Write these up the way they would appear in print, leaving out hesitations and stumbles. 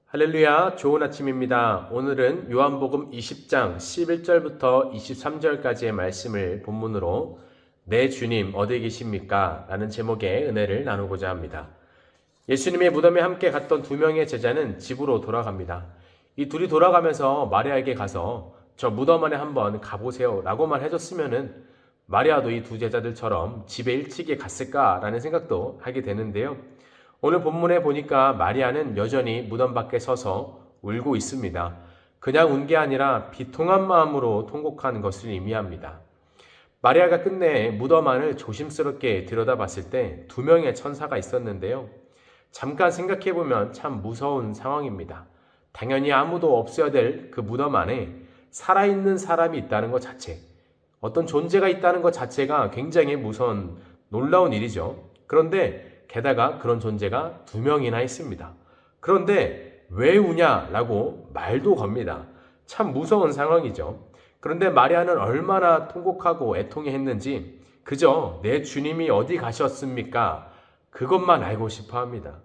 할렐루야, 좋은 아침입니다. 오늘은 요한복음 20장 11절부터 23절까지의 말씀을 본문으로 내 주님 어디 계십니까? 라는 제목의 은혜를 나누고자 합니다. 예수님의 무덤에 함께 갔던 두 명의 제자는 집으로 돌아갑니다. 이 둘이 돌아가면서 마리아에게 가서 저 무덤 안에 한번 가보세요 라고만 해줬으면은 마리아도 이 두 제자들처럼 집에 일찍이 갔을까라는 생각도 하게 되는데요. 오늘 본문에 보니까 마리아는 여전히 무덤 밖에 서서 울고 있습니다. 그냥 운 게 아니라 비통한 마음으로 통곡한 것을 의미합니다. 마리아가 끝내 무덤 안을 조심스럽게 들여다봤을 때 두 명의 천사가 있었는데요. 잠깐 생각해보면 참 무서운 상황입니다. 당연히 아무도 없어야 될 그 무덤 안에 살아있는 사람이 있다는 것 자체, 어떤 존재가 있다는 것 자체가 굉장히 무서운 놀라운 일이죠. 그런데 게다가 그런 존재가 두 명이나 있습니다. 그런데 왜 우냐라고 말도 겁니다. 참 무서운 상황이죠. 그런데 마리아는 얼마나 통곡하고 애통해 했는지 그저 내 주님이 어디 가셨습니까? 그것만 알고 싶어 합니다.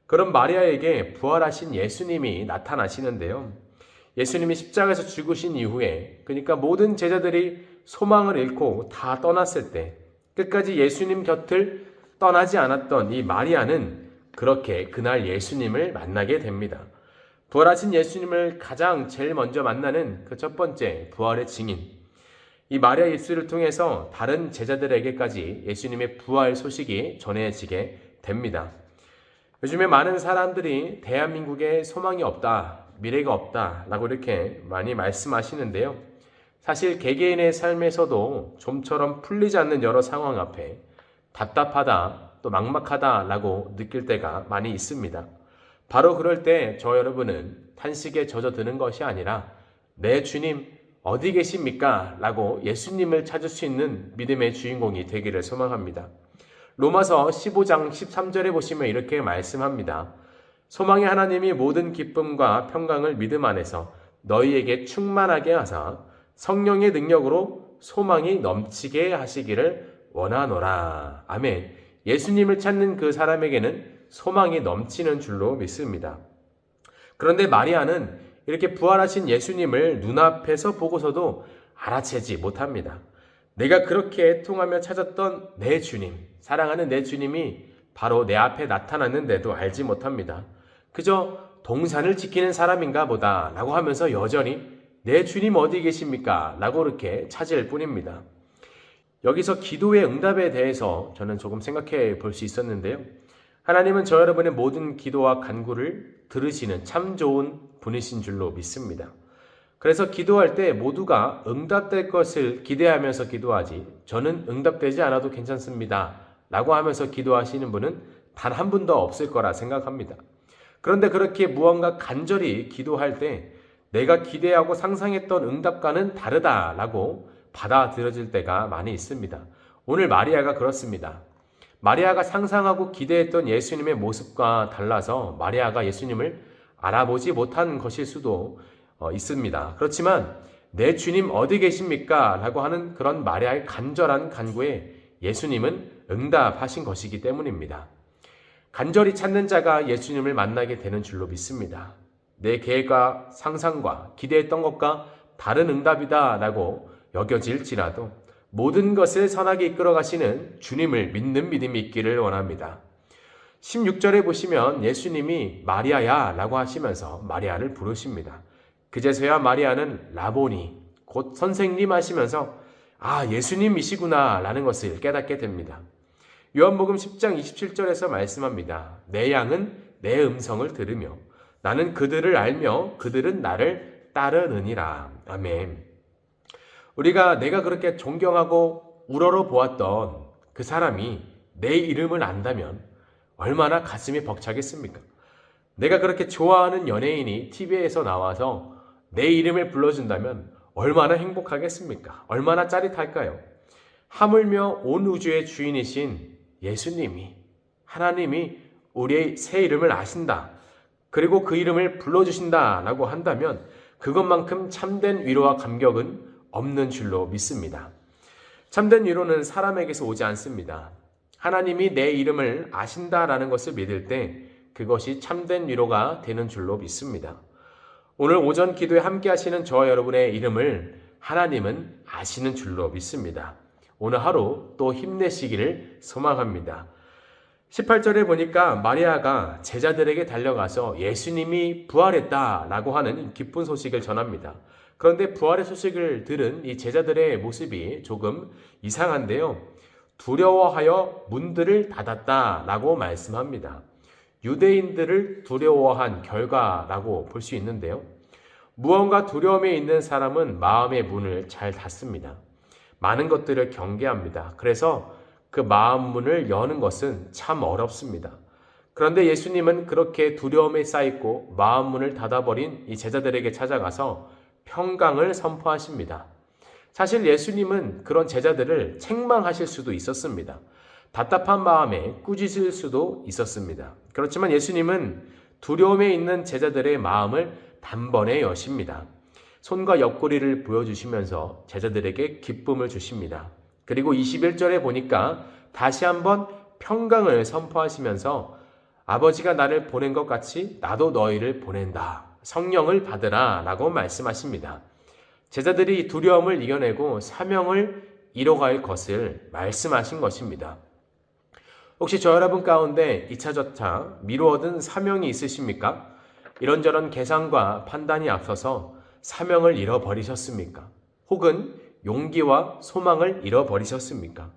그런 마리아에게 부활하신 예수님이 나타나시는데요. 예수님이 십자가에서 죽으신 이후에, 그러니까 모든 제자들이 소망을 잃고 다 떠났을 때 끝까지 예수님 곁을 떠나지 않았던 이 마리아는 그렇게 그날 예수님을 만나게 됩니다. 부활하신 예수님을 가장 제일 먼저 만나는 그 첫 번째 부활의 증인. 이 마리아 입술을 통해서 다른 제자들에게까지 예수님의 부활 소식이 전해지게 됩니다. 요즘에 많은 사람들이 대한민국에 소망이 없다, 미래가 없다 라고 이렇게 많이 말씀하시는데요. 사실 개개인의 삶에서도 좀처럼 풀리지 않는 여러 상황 앞에 답답하다, 또 막막하다 라고 느낄 때가 많이 있습니다. 바로 그럴 때 저 여러분은 탄식에 젖어드는 것이 아니라 내 주님 어디 계십니까? 라고 예수님을 찾을 수 있는 믿음의 주인공이 되기를 소망합니다. 로마서 15장 13절에 보시면 이렇게 말씀합니다. 소망의 하나님이 모든 기쁨과 평강을 믿음 안에서 너희에게 충만하게 하사 성령의 능력으로 소망이 넘치게 하시기를 원하노라. 아멘. 예수님을 찾는 그 사람에게는 소망이 넘치는 줄로 믿습니다. 그런데 마리아는 이렇게 부활하신 예수님을 눈앞에서 보고서도 알아채지 못합니다. 내가 그렇게 애통하며 찾았던 내 주님, 사랑하는 내 주님이 바로 내 앞에 나타났는데도 알지 못합니다. 그저 동산을 지키는 사람인가 보다 라고 하면서 여전히 내 주님 어디 계십니까? 라고 이렇게 찾을 뿐입니다. 여기서 기도의 응답에 대해서 저는 조금 생각해 볼 수 있었는데요. 하나님은 저 여러분의 모든 기도와 간구를 들으시는 참 좋은 분이신 줄로 믿습니다. 그래서 기도할 때 모두가 응답될 것을 기대하면서 기도하지 저는 응답되지 않아도 괜찮습니다 라고 하면서 기도하시는 분은 단 한 분도 없을 거라 생각합니다. 그런데 그렇게 무언가 간절히 기도할 때 내가 기대하고 상상했던 응답과는 다르다라고 받아들여질 때가 많이 있습니다. 오늘 마리아가 그렇습니다. 마리아가 상상하고 기대했던 예수님의 모습과 달라서 마리아가 예수님을 알아보지 못한 것일 수도 있습니다. 그렇지만 내 주님 어디 계십니까? 라고 하는 그런 마리아의 간절한 간구에 예수님은 응답하신 것이기 때문입니다. 간절히 찾는 자가 예수님을 만나게 되는 줄로 믿습니다. 내 계획과 상상과 기대했던 것과 다른 응답이다 라고 여겨질지라도 모든 것을 선하게 이끌어 가시는 주님을 믿는 믿음이 있기를 원합니다. 16절에 보시면 예수님이 마리아야 라고 하시면서 마리아를 부르십니다. 그제서야 마리아는 라보니 곧 선생님 하시면서 예수님이시구나 라는 것을 깨닫게 됩니다. 요한복음 10장 27절에서 말씀합니다. 내 양은 내 음성을 들으며 나는 그들을 알며 그들은 나를 따르느니라. 아멘. 내가 그렇게 존경하고 우러러 보았던 그 사람이 내 이름을 안다면 얼마나 가슴이 벅차겠습니까? 내가 그렇게 좋아하는 연예인이 TV에서 나와서 내 이름을 불러준다면 얼마나 행복하겠습니까? 얼마나 짜릿할까요? 하물며 온 우주의 주인이신 예수님이, 하나님이 우리의 새 이름을 아신다. 그리고 그 이름을 불러주신다 라고 한다면 그것만큼 참된 위로와 감격은 없는 줄로 믿습니다. 참된 위로는 사람에게서 오지 않습니다. 하나님이 내 이름을 아신다라는 것을 믿을 때 그것이 참된 위로가 되는 줄로 믿습니다. 오늘 오전 기도에 함께 하시는 저와 여러분의 이름을 하나님은 아시는 줄로 믿습니다. 오늘 하루 또 힘내시기를 소망합니다. 18절에 보니까 마리아가 제자들에게 달려가서 예수님이 부활했다라고 하는 기쁜 소식을 전합니다. 그런데 부활의 소식을 들은 이 제자들의 모습이 조금 이상한데요. 두려워하여 문들을 닫았다라고 말씀합니다. 유대인들을 두려워한 결과라고 볼 수 있는데요. 무언가 두려움에 있는 사람은 마음의 문을 잘 닫습니다. 많은 것들을 경계합니다. 그래서 그 마음 문을 여는 것은 참 어렵습니다. 그런데 예수님은 그렇게 두려움에 쌓이고 마음 문을 닫아버린 이 제자들에게 찾아가서 평강을 선포하십니다. 사실 예수님은 그런 제자들을 책망하실 수도 있었습니다. 답답한 마음에 꾸짖을 수도 있었습니다. 그렇지만 예수님은 두려움에 있는 제자들의 마음을 단번에 여십니다. 손과 옆구리를 보여주시면서 제자들에게 기쁨을 주십니다. 그리고 21절에 보니까 다시 한번 평강을 선포하시면서 아버지가 나를 보낸 것 같이 나도 너희를 보낸다. 성령을 받으라 라고 말씀하십니다. 제자들이 두려움을 이겨내고 사명을 이뤄갈 것을 말씀하신 것입니다. 혹시 저 여러분 가운데 이차저차 미루어둔 사명이 있으십니까? 이런저런 계산과 판단이 앞서서 사명을 잃어버리셨습니까? 혹은 용기와 소망을 잃어버리셨습니까?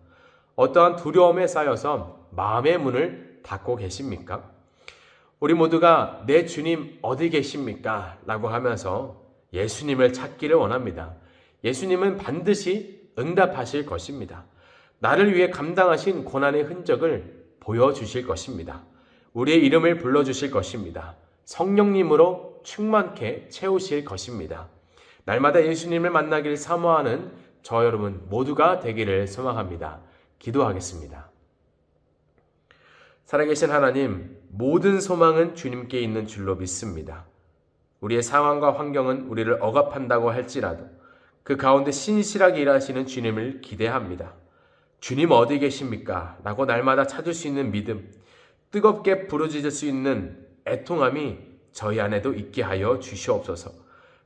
어떠한 두려움에 쌓여서 마음의 문을 닫고 계십니까? 우리 모두가 내 주님 어디 계십니까? 라고 하면서 예수님을 찾기를 원합니다. 예수님은 반드시 응답하실 것입니다. 나를 위해 감당하신 고난의 흔적을 보여주실 것입니다. 우리의 이름을 불러주실 것입니다. 성령님으로 충만케 채우실 것입니다. 날마다 예수님을 만나길 사모하는 저 여러분 모두가 되기를 소망합니다. 기도하겠습니다. 살아계신 하나님, 모든 소망은 주님께 있는 줄로 믿습니다. 우리의 상황과 환경은 우리를 억압한다고 할지라도 그 가운데 신실하게 일하시는 주님을 기대합니다. 주님 어디 계십니까? 라고 날마다 찾을 수 있는 믿음, 뜨겁게 부르짖을 수 있는 애통함이 저희 안에도 있게 하여 주시옵소서.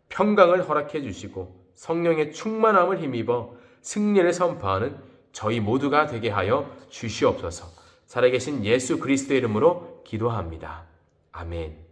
평강을 허락해 주시고 성령의 충만함을 힘입어 승리를 선포하는 저희 모두가 되게 하여 주시옵소서. 살아계신 예수 그리스도의 이름으로 기도합니다. 아멘.